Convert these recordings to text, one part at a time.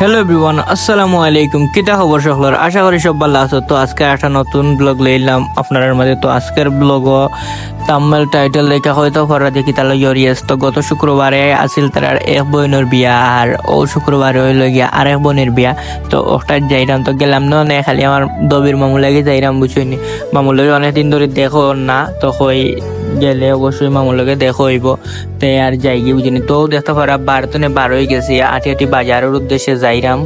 Hello everyone, আসসালামু আলাইকুম। কিতা খবর সকলের? আশা করি সব ভালো আছো। তো আজকে একটা নতুন ব্লগ লইলাম আপনার মাঝে। তো আজকের ব্লগ তাম্মেল টাইটেল লেখা হয়তো করা দেখি তাহলে ইয়রিয়াস। তো গত শুক্রবারে আসিল তার এক বোনের বিয়া, আর ও শুক্রবারে হইল গিয়া আরেক বোনের বিয়া। তো ওটা যাইলাম, তো গেলাম না খালি আমার দবির মামু লাগে যাইলাম, বুঝছনি। মামুর লগে অনেকদিন ধরে দেখো না, তো কই গেলে অবশ্যই মামুর লগে দেখো হইব। তে আর যাই গিয়ে বুঝিনি। তো দেখতে পারা বারতনে বার হয়ে গেছি, আটি আটি বাজারের উদ্দেশ্যে যাইরাম।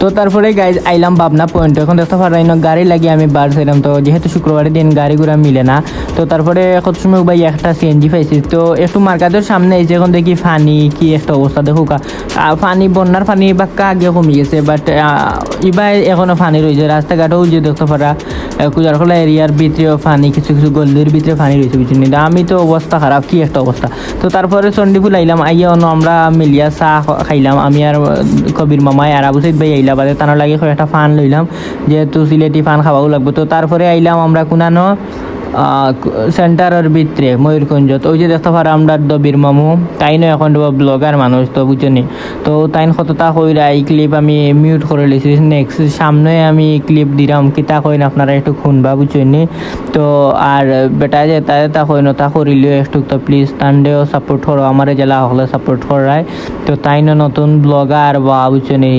তো তারপরে গাইজ আইলাম ভাবনা পয়েন্ট। এখন দেখতে পারাই না গাড়ি লাগিয়ে আমি বার ছিলাম। তো যেহেতু শুক্রবারের দিন গাড়ি ঘোড়া মিলে না, তো তারপরে কত সময় ভাই একটা সিএনজি পাইছি। তো একটু মার্কেটের সামনে এসে এখন দেখি ফানি কি একটা অবস্থা দেখো। ফানি বন্যার ফানি বাক্কা আগে কমে গেছে, বাট এবার এখনো ফানি রয়েছে রাস্তাঘাটেও। যে দেখতে পারা কুজারখোলা এরিয়ার ভিতরেও ফানি, কিছু কিছু গল্লির ভিতরে ফানি রয়েছে, বুঝছেন। আমি তো অবস্থা খারাপ, কি একটা অবস্থা। তো তারপরে চণ্ডীপুর আইলাম, আইয়া অন্য আমরা মিলিয়া চাহ খাইলাম। আমি আর কবির মামাই আর আবু সাইদ ভাই আইলা বাদে তার লাগে একটা ফান লইলাম, যেহেতু সিলেটি ফান খাওয়াও লাগবে। তো তারপরে আইলাম আমরা কোনানো সেন্টারের ভিতরে ময়ূরকুঞ্জত। ওই যে দেখতে পারা আমরা দবির মামু, তাইনও এখন ব্লগার মানুষ, তো বুঝছেনি। তো তাইন কতটা কইরা এই ক্লিপ আমি মিউট করে লিছি। নেক্সট সামনে আমি ক্লিপ দিলাম, কিতা কইন আপনারা একটু শুনবা, বুঝছেনি। তো আর বেটা যে তা কইন তা করিলেও একটু, তো প্লিজ তান্ডেও সাপোর্ট করো, আমার জেলা হলে সাপোর্ট করায়। তো তাইনও নতুন ব্লগার বা, বুঝছেনি।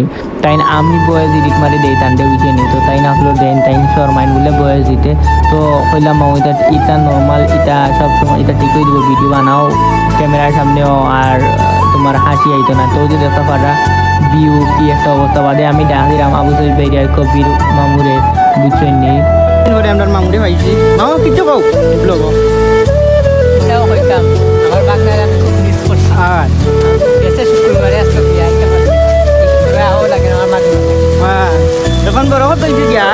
তাইন আমি বয়স দিক মারি দেই তান্ডে, বুঝছেনি। তো তাইন আপলোড দেন, তাইন শর্মাইন বলে বয়স দিতে। তো কইলাম এটা নর্মাল, এটা সবসময় এটা ঠিক হয়ে দেবো, ভিডিও বানাও ক্যামেরার সামনেও, আর তোমার হাসি আইতো না। তো যে দেখতে পারা ভিউ কি একটা অবস্থা। বাদে আমি ডাকিলাম আবু সাইদ ভাই আর কবির মামুরে, বুঝছেন নি। আমরা মামুরে পাইছি, মামু কিছু কও ব্লগ এটাও কইতাম আমার বাগনার আমি খুব মিস করছি। আর এসে শুক্রবারে আসলে বিয়া একটা শুক্রবারে আও লাগে আমার বাগনা। হ্যাঁ, যখন বড় হতো গিয়া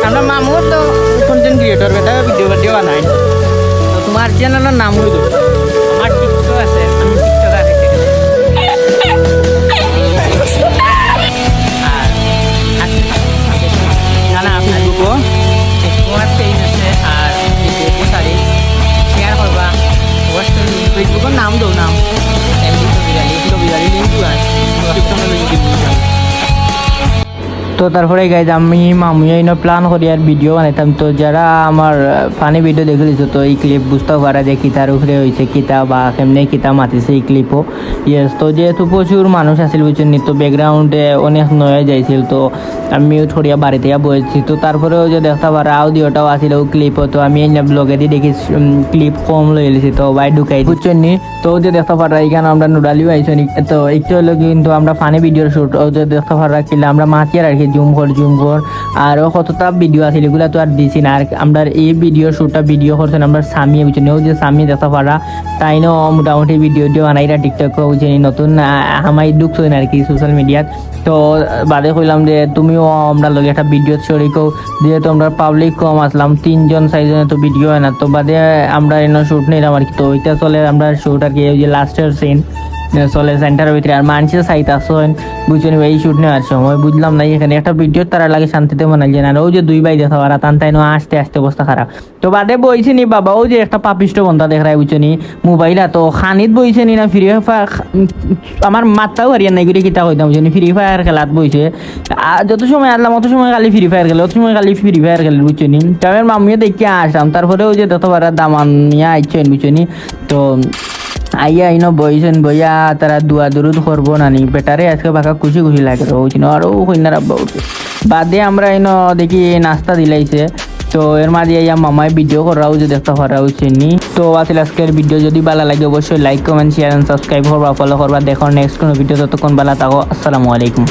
আমরা মামু তো কন্টেন্ট ক্রিয়েটর, বেটা ভিডিও বানাই। তো তোমার চ্যানেলের নাম হইল? আমার টিকটক আছে, আমি টিকটক আর না ফেসবুকও তোমার পেজ আছে, আর সারি শেয়ার করবা। ফেসবুকের নাম দো, নাম তো তারপরে গাইজ আমি মামুই প্ল্যান করি আর ভিডিও বানাইতাম। তো যারা আমার ফানি ভিডিও দেখে দিছো, তো এই ক্লিপ বুঝতেও পারা যে কিতার উপরে হয়েছে কিতা বা কেমনে কিতা মাতিছে এই ক্লিপও। ইয়েস, তো যেহেতু প্রচুর মানুষ আসছিল, বুঝছেন, তো ব্যাকগ্রাউন্ডে অনেক নয়ে যাইছিল। তো আমি থরিয়া বাড়িতে বসেছি। তো তারপরেও যে দেখতে পারা অডিওটাও আসছিল ক্লিপও। তো আমি এই ব্লগে দিয়ে দেখি ক্লিপ কম লইছি, তো ভাই ঢুকাই, বুঝছেন নি। তো যে দেখতে পারা এখানে আমরা নুডালিও আইসি। তো একটু হলো কিন্তু আমরা ফানি ভিডিওর শুট, ও যে দেখতে পারা কিনা আমরা মাতিয়ে রাখি জুম কর। আরও কতটা ভিডিও আছে এগুলো তো আর দিছি না। আর আমরা এই ভিডিও শুটটা ভিডিও করছেন আমরা স্বামী, বুঝছেন। ও যে স্বামী দেখতে পারা তাইনও মোটামুটি ভিডিও বানাইরা টিকটক, বুঝছেন, নতুন আমাই ঢুকছেন আর কি সোশ্যাল মিডিয়াত। তো বাদে কইলাম যে তুমিও আমরা লগে একটা ভিডিও শরিকও, যেহেতু আমরা পাবলিক কম আসলাম 3জন 4জনে, তো ভিডিও হয় না। তো বাদে আমরা এনে শুট নিলাম আর কি। তো ওইটা চলে আমরা শুট আর কি, ওই যে লাস্টের সিন চলে সেন্টারের ভিতরে। আর মানুষের সাইতে আসেন, বুঝছেন, এই শুট নেওয়ার সময় বুঝলাম না এখানে একটা ভিডিও তারা লাগে শান্তিতে বানাই যায় না। ওই যে 2 ভাই দেখা পারা টান তাই আসতে আসতে অবস্থা খারাপ। তো বাদে বইছি নি বাবা, ও যে একটা পাপিষ্ট বন্ধা দেখায়, বুঝছেন, মোবাইল তো খানিত বইছে নি না ফ্রি ফায়ার। আমার মাথাও হারিয়ে নাই করে কিতা কইতাম, বুঝছেন, ফ্রি ফায়ার খেলাত বইছে। যত সময় আসলাম অত সময় খালি ফ্রি ফায়ার খেলে, অত সময় খালি ফ্রি ফায়ার খেলে, বুঝছেন। তারপরে মামিয়ে দেখে আসলাম। তারপরে ওই যে যত পারা দামান নিয়ে আইছেন, বুঝছেন। তো আইয়া বইছেন, বইয়া তারা দুয়া দুরুদ করবো নানি বেটারে আজকে বাঁকা খুশি লাগে রয়েছিল। আরও কন্যার আব্বা উঠে বাদে আমরা দেখি নাস্তা দিলাইছে। তো এর মাঝে মামায় ভিডিও করাও যে দেখতে পারা হচ্ছে নি। তো আসলে আজকের ভিডিও যদি ভালো লাগে অবশ্যই like comment share and subscribe করবা, ফলো করবা। দেখো নেক্সট কোনো ভিডিও, ততক্ষণ ভালো থাকো। আসসালামু আলাইকুম।